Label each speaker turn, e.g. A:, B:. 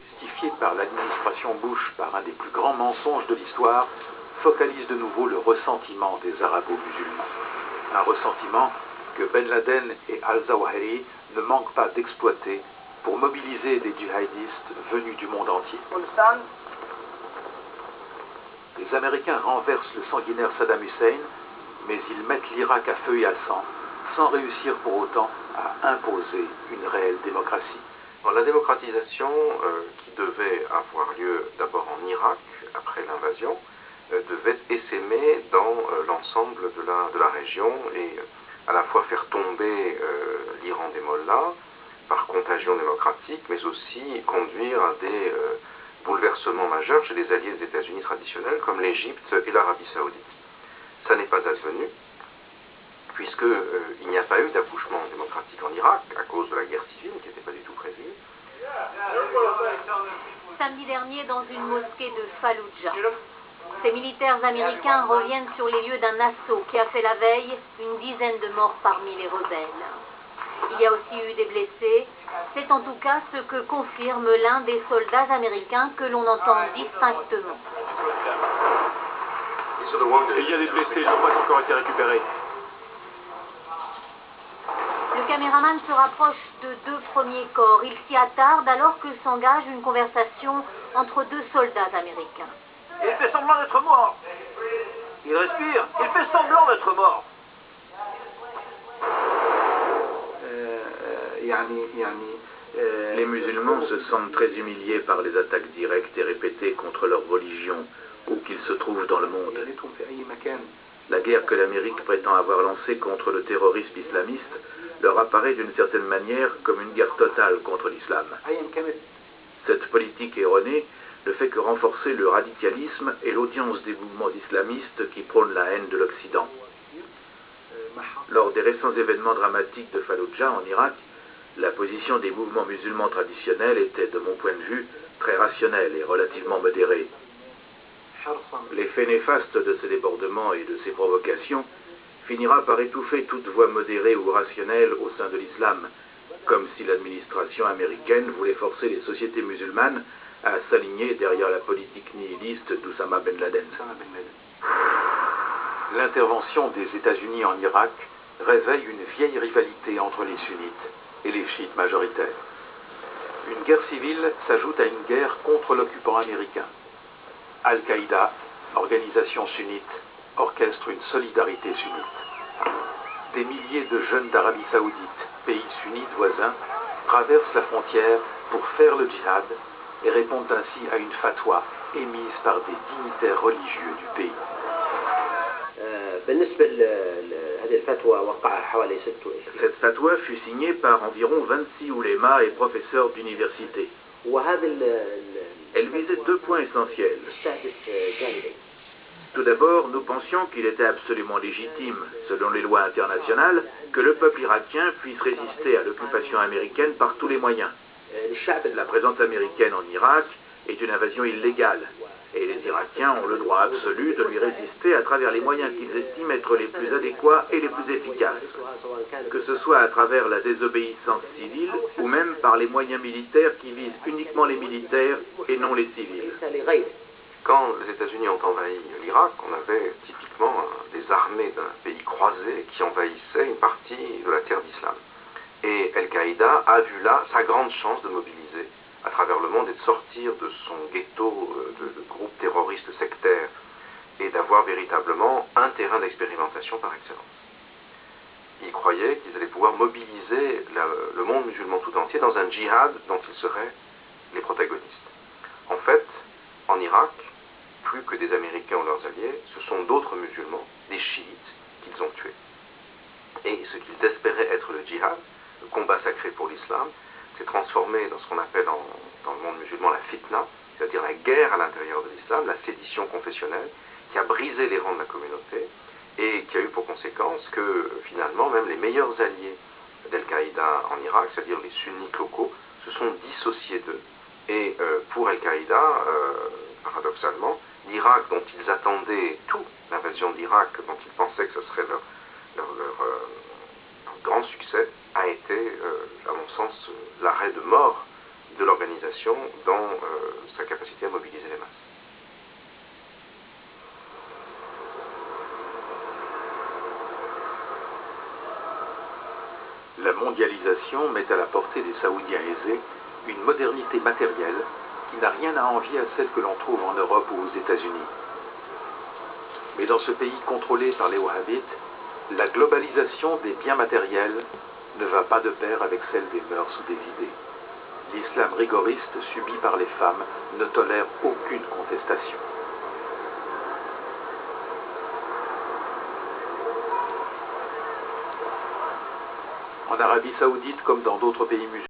A: justifié par l'administration Bush par un des plus grands mensonges de l'histoire, focalise de nouveau le ressentiment des arabo-musulmans. Un ressentiment que Ben Laden et al-Zawahiri ne manquent pas d'exploiter pour mobiliser des djihadistes venus du monde entier. Les Américains renversent le sanguinaire Saddam Hussein, mais ils mettent l'Irak à feu et à sang, sans réussir pour autant à imposer une réelle démocratie.
B: La démocratisation qui devait avoir lieu d'abord en Irak, après l'invasion, devait essaimer dans l'ensemble de la région et à la fois faire tomber l'Iran des mollahs par contagion démocratique, mais aussi conduire à des bouleversements majeurs chez les alliés des États-Unis traditionnels comme l'Égypte et l'Arabie saoudite. Ça n'est pas advenu, puisqu'il n'y a pas eu d'accouchement démocratique en Irak à cause de la guerre civile qui n'était pas du tout prévue.
C: Samedi dernier, dans une mosquée de Fallujah, ces militaires américains reviennent sur les lieux d'un assaut qui a fait la veille une dizaine de morts parmi les rebelles. Il y a aussi eu des blessés. C'est en tout cas ce que confirme l'un des soldats américains que l'on entend distinctement.
A: Il y a des blessés, ils n'ont pas encore été récupérés.
C: Le caméraman se rapproche de deux premiers corps. Il s'y attarde alors que s'engage une conversation entre deux soldats américains.
D: Il fait semblant d'être mort. Il respire. Il fait semblant d'être mort.
E: Les musulmans se sentent très humiliés par les attaques directes et répétées contre leur religion, où qu'ils se trouvent dans le monde. La guerre que l'Amérique prétend avoir lancée contre le terrorisme islamiste leur apparaît d'une certaine manière comme une guerre totale contre l'islam. Cette politique erronée ne fait que renforcer le radicalisme et l'audience des mouvements islamistes qui prônent la haine de l'Occident. Lors des récents événements dramatiques de Fallujah en Irak, la position des mouvements musulmans traditionnels était, de mon point de vue, très rationnelle et relativement modérée. L'effet néfaste de ces débordements et de ces provocations finira par étouffer toute voix modérée ou rationnelle au sein de l'islam, comme si l'administration américaine voulait forcer les sociétés musulmanes à s'aligner derrière la politique nihiliste d'Oussama Ben Laden.
A: L'intervention des États-Unis en Irak réveille une vieille rivalité entre les sunnites et les chiites majoritaires. Une guerre civile s'ajoute à une guerre contre l'occupant américain. Al-Qaïda, organisation sunnite, orchestre une solidarité sunnite. Des milliers de jeunes d'Arabie saoudite, pays sunnites voisins, traversent la frontière pour faire le djihad et répondent ainsi à une fatwa émise par des dignitaires religieux du pays.
E: Cette fatwa fut signée par environ 26 oulémas et professeurs d'université. Elle visait deux points essentiels. Tout d'abord, nous pensions qu'il était absolument légitime, selon les lois internationales, que le peuple irakien puisse résister à l'occupation américaine par tous les moyens. La présence américaine en Irak est une invasion illégale, et les Irakiens ont le droit absolu de lui résister à travers les moyens qu'ils estiment être les plus adéquats et les plus efficaces, que ce soit à travers la désobéissance civile ou même par les moyens militaires qui visent uniquement les militaires et non les civils.
B: Quand les États-Unis ont envahi l'Irak, on avait typiquement des armées d'un pays croisé qui envahissaient une partie de la terre d'islam. Et Al-Qaïda a vu là sa grande chance de mobiliser à travers le monde et de sortir de son ghetto de groupes terroristes sectaires et d'avoir véritablement un terrain d'expérimentation par excellence. Ils croyaient qu'ils allaient pouvoir mobiliser le monde musulman tout entier dans un djihad dont ils seraient les protagonistes. En fait, en Irak, plus que des Américains ou leurs alliés, ce sont d'autres musulmans, des chiites, qu'ils ont tués. Et ce qu'ils espéraient être le djihad, le combat sacré pour l'islam, s'est transformé dans ce qu'on appelle dans le monde musulman la fitna, c'est-à-dire la guerre à l'intérieur de l'islam, la sédition confessionnelle, qui a brisé les rangs de la communauté et qui a eu pour conséquence que finalement même les meilleurs alliés d'Al-Qaïda en Irak, c'est-à-dire les sunnites locaux, se sont dissociés d'eux. Et pour Al-Qaïda, paradoxalement, l'Irak dont ils attendaient tout, l'invasion de l'Irak dont ils pensaient que ce serait leur grand succès, a été, à mon sens, l'arrêt de mort de l'organisation dans sa capacité à mobiliser les masses.
A: La mondialisation met à la portée des Saoudiens aisés une modernité matérielle qui n'a rien à envier à celle que l'on trouve en Europe ou aux États-Unis. Mais dans ce pays contrôlé par les Wahhabites, la globalisation des biens matériels ne va pas de pair avec celle des mœurs ou des idées. L'islam rigoriste subi par les femmes ne tolère aucune contestation. En Arabie Saoudite, comme dans d'autres pays musulmans,